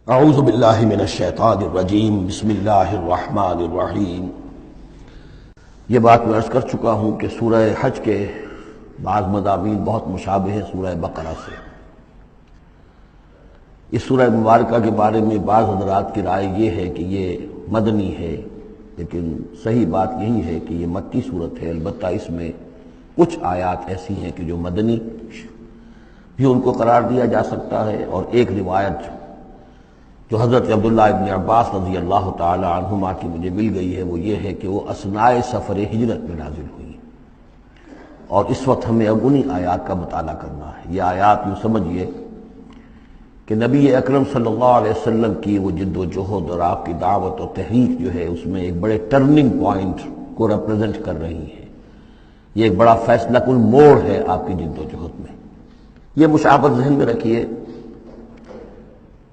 اعوذ باللہ من الشیطان الرجیم بسم اللہ الرحمن الرحیم۔ یہ بات میں عرض کر چکا ہوں کہ سورہ حج کے بعض مضامین بہت مشابہ ہیں سورہ بقرہ سے۔ اس سورہ مبارکہ کے بارے میں بعض حضرات کی رائے یہ ہے کہ یہ مدنی ہے، لیکن صحیح بات یہی ہے کہ یہ مکی صورت ہے۔ البتہ اس میں کچھ آیات ایسی ہیں کہ جو مدنی بھی ان کو قرار دیا جا سکتا ہے، اور ایک روایت جو حضرت عبداللہ ابن عباس رضی اللہ تعالی عنہما کی مجھے مل گئی ہے وہ یہ ہے کہ وہ اثناء سفر ہجرت میں نازل ہوئی، اور اس وقت ہمیں اب انہی آیات کا مطالعہ کرنا ہے۔ یہ آیات یوں سمجھیے کہ نبی اکرم صلی اللہ علیہ وسلم کی وہ جد و جہد اور آپ کی دعوت اور تحریک جو ہے اس میں ایک بڑے ٹرننگ پوائنٹ کو ریپرزینٹ کر رہی ہے۔ یہ ایک بڑا فیصلہ کن موڑ ہے آپ کی جد و جہد میں۔ یہ مشابہت ذہن میں رکھیے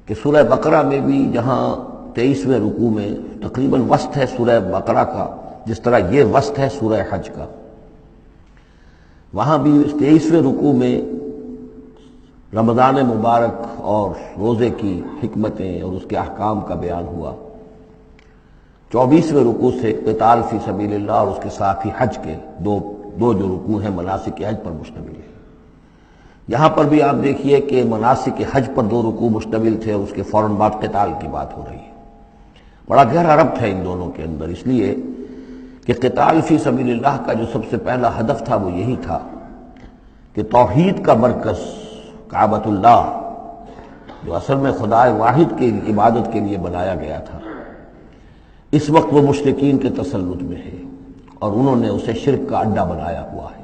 کہ سورہ بقرہ میں بھی جہاں 23ویں رکوع میں تقریباً وسط ہے سورہ بقرہ کا، جس طرح یہ وسط ہے سورہ حج کا، وہاں بھی 23ویں رکوع میں رمضان مبارک اور روزے کی حکمتیں اور اس کے احکام کا بیان ہوا۔ 24ویں رکوع سے قتال فی سبیل اللہ اور اس کے ساتھ ہی حج کے دو جو رکوع ہیں مناسک حج پر مشتمل ہے۔ یہاں پر بھی آپ دیکھیے کہ مناسک حج پر 2 رکوع مشتمل تھے اور اس کے فوراً بعد قتال کی بات ہو رہی ہے۔ بڑا گہرا ربط ہے ان دونوں کے اندر، اس لیے کہ قتال فی سبیل اللہ کا جو سب سے پہلا ہدف تھا وہ یہی تھا کہ توحید کا مرکز کعبۃ اللہ، جو اصل میں خدا واحد کی عبادت کے لیے بنایا گیا تھا، اس وقت وہ مشرکین کے تسلط میں ہے اور انہوں نے اسے شرک کا اڈا بنایا ہوا ہے۔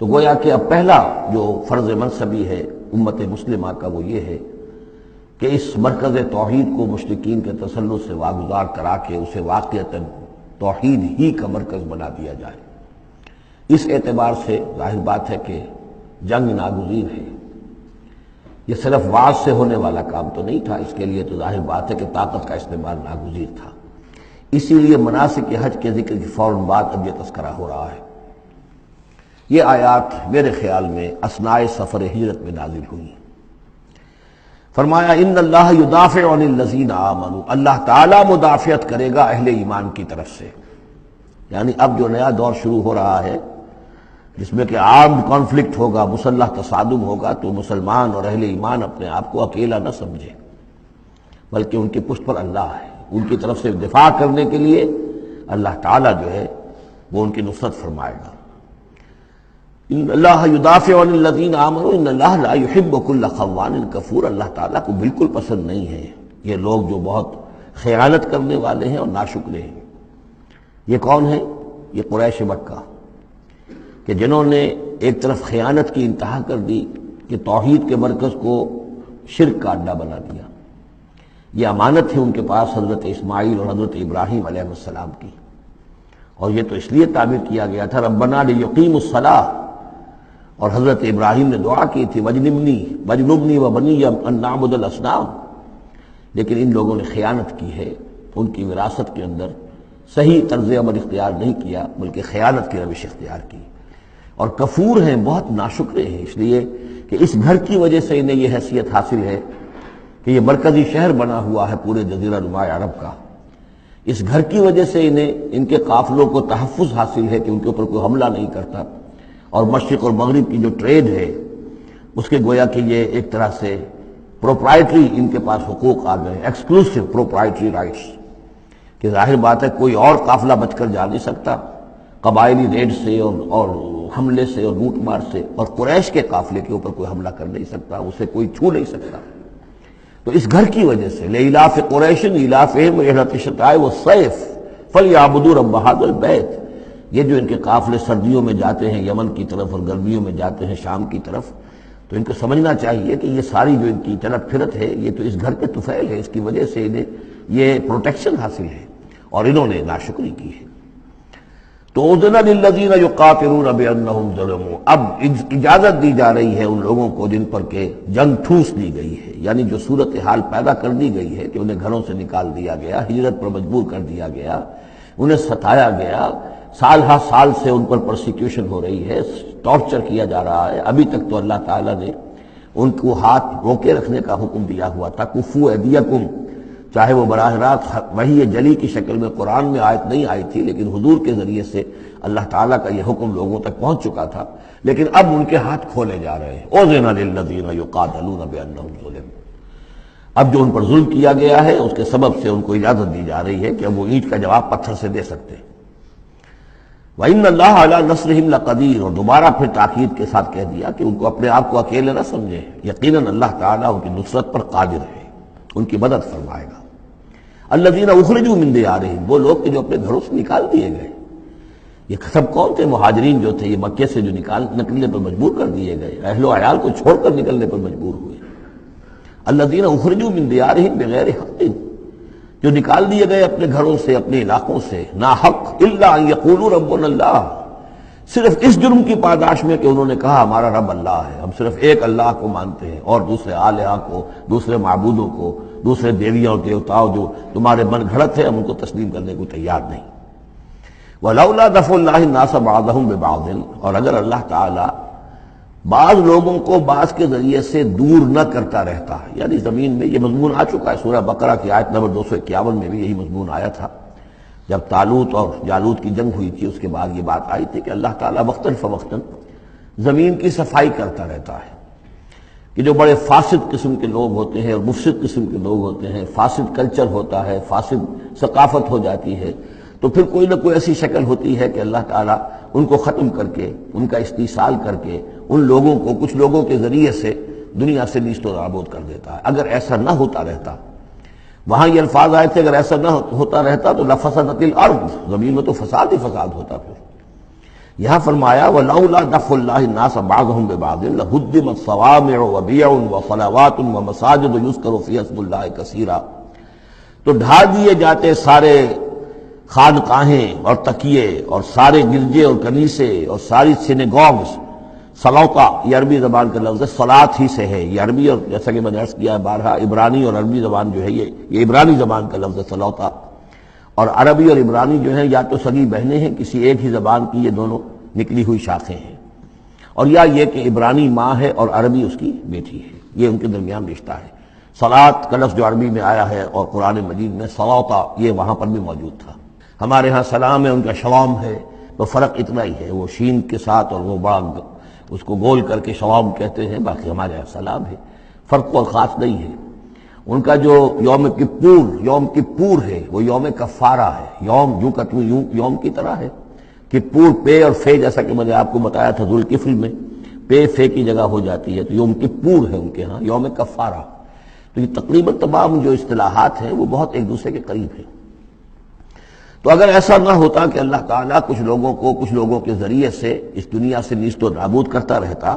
تو گویا کہ اب پہلا جو فرض منصبی ہے امت مسلمہ کا وہ یہ ہے کہ اس مرکز توحید کو مشرکین کے تسلط سے واگزار کرا کے اسے واقعتاً توحید ہی کا مرکز بنا دیا جائے۔ اس اعتبار سے ظاہر بات ہے کہ جنگ ناگزیر ہے۔ یہ صرف واز سے ہونے والا کام تو نہیں تھا، اس کے لیے تو ظاہر بات ہے کہ طاقت کا استعمال ناگزیر تھا۔ اسی لیے مناسک حج کے ذکر کی فوراً بعد اب یہ تذکرہ ہو رہا ہے۔ یہ آیات میرے خیال میں اثناء سفر ہجرت میں نازل ہوئی۔ فرمایا ان اللہ یدافع عن الذین آمنوا، اللہ تعالیٰ مدافعت کرے گا اہل ایمان کی طرف سے۔ یعنی اب جو نیا دور شروع ہو رہا ہے جس میں کہ عام کانفلکٹ ہوگا، مسلح تصادم ہوگا، تو مسلمان اور اہل ایمان اپنے آپ کو اکیلا نہ سمجھے، بلکہ ان کی پشت پر اللہ ہے۔ ان کی طرف سے دفاع کرنے کے لیے اللہ تعالیٰ جو ہے وہ ان کی نصرت فرمائے گا۔ ان اللہ یدافع عن الذین آمنوا ان اللہ لا یحب کل خوان کفور، اللہ تعالیٰ کو بالکل پسند نہیں ہے یہ لوگ جو بہت خیانت کرنے والے ہیں اور ناشکرے ہیں۔ یہ کون ہیں؟ یہ قریش مکہ کہ جنہوں نے ایک طرف خیانت کی انتہا کر دی کہ توحید کے مرکز کو شرک کا اڈا بنا دیا۔ یہ امانت ہے ان کے پاس حضرت اسماعیل اور حضرت ابراہیم علیہ السلام کی، اور یہ تو اس لیے تعبیر کیا گیا تھا ربنا لیقیموا الصلاۃ، اور حضرت ابراہیم نے دعا کی تھی وجنبنی وبنی ان نعبد الاصنام، لیکن ان لوگوں نے خیانت کی ہے، ان کی وراثت کے اندر صحیح طرز عمل اختیار نہیں کیا بلکہ خیانت کی روش اختیار کی، اور کفور ہیں، بہت ناشکرے ہیں، اس لیے کہ اس گھر کی وجہ سے انہیں یہ حیثیت حاصل ہے کہ یہ مرکزی شہر بنا ہوا ہے پورے جزیرہ نما عرب کا۔ اس گھر کی وجہ سے انہیں ان کے قافلوں کو تحفظ حاصل ہے کہ ان کے اوپر کوئی حملہ نہیں کرتا، اور مشرق اور مغرب کی جو ٹریڈ ہے اس کے گویا کہ یہ ایک طرح سے پروپرائٹری ان کے پاس حقوق آ گئے، ایکسکلوسیو پروپرائٹری رائٹس، کہ ظاہر بات ہے کوئی اور قافلہ بچ کر جا نہیں سکتا قبائلی ریڈ سے اور حملے سے اور لوٹ مار سے، اور قریش کے قافلے کے اوپر کوئی حملہ کر نہیں سکتا، اسے کوئی چھو نہیں سکتا۔ تو اس گھر کی وجہ سے لإلاف قریش إیلافہم رحلۃ الشتاء والصیف فلیعبدوا رب ھذا البیت، یہ جو ان کے قافلے سردیوں میں جاتے ہیں یمن کی طرف اور گرمیوں میں جاتے ہیں شام کی طرف، تو ان کو سمجھنا چاہیے کہ یہ ساری جو ان کی چلت پھرت ہے یہ تو اس گھر کے طفیل ہے، اس کی وجہ سے انہیں یہ پروٹیکشن حاصل ہے، اور انہوں نے ناشکری کی ہے۔ تو اذن للذین یقاتلون بانہم ظلموا، اب اجازت دی جا رہی ہے ان لوگوں کو جن پر کہ جنگ ٹھوس دی گئی ہے، یعنی جو صورتحال پیدا کر دی گئی ہے کہ انہیں گھروں سے نکال دیا گیا، ہجرت پر مجبور کر دیا گیا، انہیں ستایا گیا، سال ہر سال سے ان پر پرسیکیوشن ہو رہی ہے، ٹارچر کیا جا رہا ہے۔ ابھی تک تو اللہ تعالیٰ نے ان کو ہاتھ روکے رکھنے کا حکم دیا ہوا تھا، کفو ایدیکم، چاہے وہ براہ راست وحی جلی کی شکل میں قرآن میں آیت نہیں آئی تھی، لیکن حضور کے ذریعے سے اللہ تعالیٰ کا یہ حکم لوگوں تک پہنچ چکا تھا، لیکن اب ان کے ہاتھ کھولے جا رہے ہیں۔ اذن للذین یقاتلون بانہم ظلموا، اب جو ان پر ظلم کیا گیا ہے اس کے سبب سے ان کو اجازت دی جا رہی ہے کہ اب وہ اینٹ کا جواب پتھر سے دے سکتے ہیں۔ وَإِنَّ اللَّهَ عَلَىٰ نَصْرِهِمْ لَقَدِيرٌ، اور دوبارہ پھر تاکید کے ساتھ کہہ دیا کہ ان کو اپنے آپ کو اکیلے نہ سمجھیں، یقیناً اللہ تعالیٰ ان کی نصرت پر قادر ہے، ان کی مدد فرمائے گا۔ الذین اخرجوا من دیارہم، وہ لوگ کہ جو اپنے گھروں سے نکال دیے گئے۔ یہ سب کون تھے؟ مہاجرین جو تھے، یہ مکے سے جو نکلنے پر مجبور کر دیے گئے، اہل و عیال کو چھوڑ کر نکلنے پر مجبور ہوئے۔ الذین اخرجوا من دیارہم بغیر حق، جو نکال دیے گئے اپنے گھروں سے، اپنے علاقوں سے نا حق، الا ان یقولوا ربنا اللہ، صرف اس جرم کی پاداش میں کہ انہوں نے کہا ہمارا رب اللہ ہے، ہم صرف ایک اللہ کو مانتے ہیں اور دوسرے آلہہ کو، دوسرے معبودوں کو، دوسرے دیویوں اور دیوتاؤں جو تمہارے من گھڑت ہے، ہم ان کو تسلیم کرنے کو تیار نہیں۔ وَلَوْلَا دَفْعُ اللَّهِ النَّاسَ بَعْضَهُمْ بِبَعْضٍ، اور اگر اللہ تعالی بعض لوگوں کو بعض کے ذریعے سے دور نہ کرتا رہتا، یعنی زمین میں یہ مضمون آ چکا ہے، سورہ بقرہ کی آیت نمبر 251 میں بھی یہی مضمون آیا تھا، جب طالوت اور جالوت کی جنگ ہوئی تھی، اس کے بعد یہ بات آئی تھی کہ اللہ تعالیٰ وقتاً فوقتاً زمین کی صفائی کرتا رہتا ہے، کہ جو بڑے فاسد قسم کے لوگ ہوتے ہیں اور مفسد قسم کے لوگ ہوتے ہیں، فاسد کلچر ہوتا ہے، فاسد ثقافت ہو جاتی ہے، تو پھر کوئی نہ کوئی ایسی شکل ہوتی ہے کہ اللہ تعالیٰ ان کو ختم کر کے، ان کا استیصال کر کے، ان لوگوں کو کچھ لوگوں کے ذریعے سے دنیا سے نیست و نابود کر دیتا ہے۔ اگر ایسا نہ ہوتا رہتا، وہاں یہ الفاظ آئے تھے اگر ایسا نہ ہوتا رہتا تو لفسدت الارض، زمین میں تو فساد ہی فساد ہوتا۔ پھر یہاں فرمایا وَلَوْلَا دَفْعُ اللَّهِ النَّاسَ بَعْضَهُمْ بِبَعْضٍ لَهُدِّمَتْ صَوَامِعُ وَبِيَعٌ وَصَلَوَاتٌ وَمَسَاجِدُ يُذْكَرُ فِيهَا اسْمُ اللَّهِ كَثِيرًا، تو ڈھا دیے جاتے سارے خانقاہیں اور تکیے اور سارے گرجے اور کنیسے اور ساری سینیگوگز۔ صلوتا یہ عربی زبان کا لفظ ہے، صلاۃ ہی سے ہے، یہ عربی اور جیسا کہ میں نے عرض کیا ہے بارہا، عبرانی اور عربی زبان جو ہے یہ عبرانی زبان کا لفظ ہے صلوتا، اور عربی اور عبرانی جو ہیں یا تو سگی بہنیں ہیں، کسی ایک ہی زبان کی یہ دونوں نکلی ہوئی شاخیں ہیں، اور یا یہ کہ عبرانی ماں ہے اور عربی اس کی بیٹی ہے، یہ ان کے درمیان رشتہ ہے۔ صلاۃ کا لفظ جو عربی میں آیا ہے اور قرآن مجید میں صلوتا یہ وہاں پر بھی موجود تھا۔ ہمارے ہاں سلام ہے، ان کا شلام ہے، تو فرق اتنا ہی ہے، وہ شین کے ساتھ اور وہ بڑا اس کو گول کر کے شلام کہتے ہیں، باقی ہمارے یہاں سلام ہے، فرق اور خاص نہیں ہے۔ ان کا جو یوم کپور ہے وہ یوم کفارہ ہے، یوم کی طرح ہے، کپور پے اور فے، جیسا کہ میں نے آپ کو بتایا تھا ذوالکفل میں پے فے کی جگہ ہو جاتی ہے، تو یوم کپور ہے ان کے ہاں، یوم کفارہ۔ تو یہ تقریباً تمام جو اصطلاحات ہیں وہ بہت ایک دوسرے کے قریب ہیں۔ تو اگر ایسا نہ ہوتا کہ اللہ تعالیٰ کچھ لوگوں کے ذریعے سے اس دنیا سے نیست و نابود کرتا رہتا،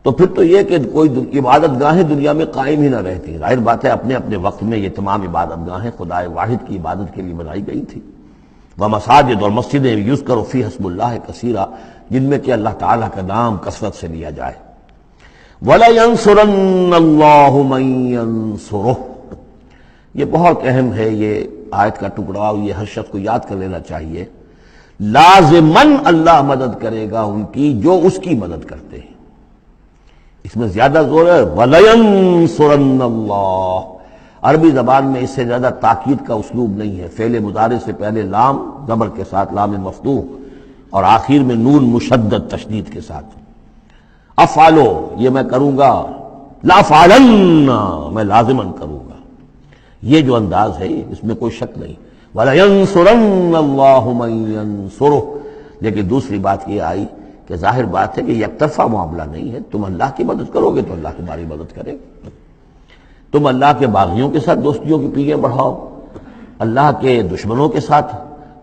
تو پھر تو یہ کہ کوئی عبادت گاہیں دنیا میں قائم ہی نہ رہتی۔ ظاہر بات ہے اپنے اپنے وقت میں یہ تمام عبادت گاہیں خدائے واحد کی عبادت کے لیے بنائی گئی تھی، ومساجد اور مسجدیں یذکر فیہا اسم اللہ کثیرا، جن میں کہ اللہ تعالیٰ کا نام کثرت سے لیا جائے۔ وَلَيَنصُرَنَّ اللَّهُ مَن يَنصُرُهُ، یہ بہت اہم ہے، یہ آیت کا ٹکڑا، اور یہ ہر شخص کو یاد کر لینا چاہیے۔ لازماً اللہ مدد کرے گا ان کی جو اس کی مدد کرتے ہیں، اس میں زیادہ زور ہے وَلَيَنصُرَنَّ اللَّهُ، عربی زبان میں اس سے زیادہ تاکید کا اسلوب نہیں ہے۔ فعل مضارع سے پہلے لام زبر کے ساتھ، لام مفتوح، اور آخر میں نون مشدد تشدید کے ساتھ۔ افعلو یہ میں کروں گا، لافعلن میں لازماً کروں گا، یہ جو انداز ہے اس میں کوئی شک نہیں۔ وَلَيَنصُرَنَّ اللَّهُ مَن يَنصُرُهُ، لیکن دوسری بات یہ آئی کہ ظاہر بات ہے کہ یک طرفہ معاملہ نہیں ہے، تم اللہ کی مدد کرو گے تو اللہ تمہاری مدد کرے گا۔ تم اللہ کے باغیوں کے ساتھ دوستیوں کی پیگیں بڑھاؤ، اللہ کے دشمنوں کے ساتھ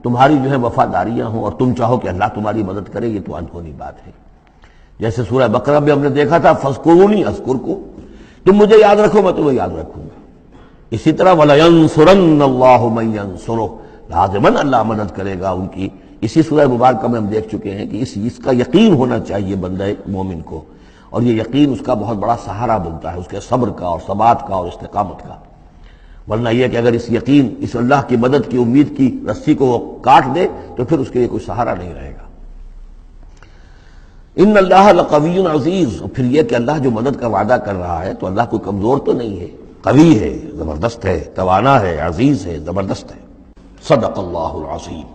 تمہاری جو ہے وفاداریاں ہوں، اور تم چاہو کہ اللہ تمہاری مدد کرے، یہ تو انہونی بات ہے۔ جیسے سورہ بقرہ میں ہم نے دیکھا تھا فَاذْكُرُونِی أَذْكُرْكُم، تم مجھے یاد رکھو میں تمہیں یاد رکھوں گا۔ اسی طرح وَلَيَنصُرَنَّ اللَّهُ مَن يَنصُرُهُ، لازماً اللہ مدد کرے گا ان کی۔ اسی سورہ مبارکہ میں ہم دیکھ چکے ہیں کہ اس کا یقین ہونا چاہیے بندہ مومن کو، اور یہ یقین اس کا بہت بڑا سہارا بنتا ہے، اس کے صبر کا اور ثبات کا اور استقامت کا۔ ورنہ یہ کہ اگر اس یقین، اس اللہ کی مدد کی امید کی رسی کو وہ کاٹ دے تو پھر اس کے لیے کوئی سہارا نہیں رہے گا۔ ان اللہ لقوی عزیز، اور پھر یہ کہ اللہ جو مدد کا وعدہ کر رہا ہے تو اللہ کوئی کمزور تو نہیں ہے، قوی ہے، زبردست ہے، توانا ہے، عزیز ہے، زبردست ہے۔ صدق اللہ العظیم۔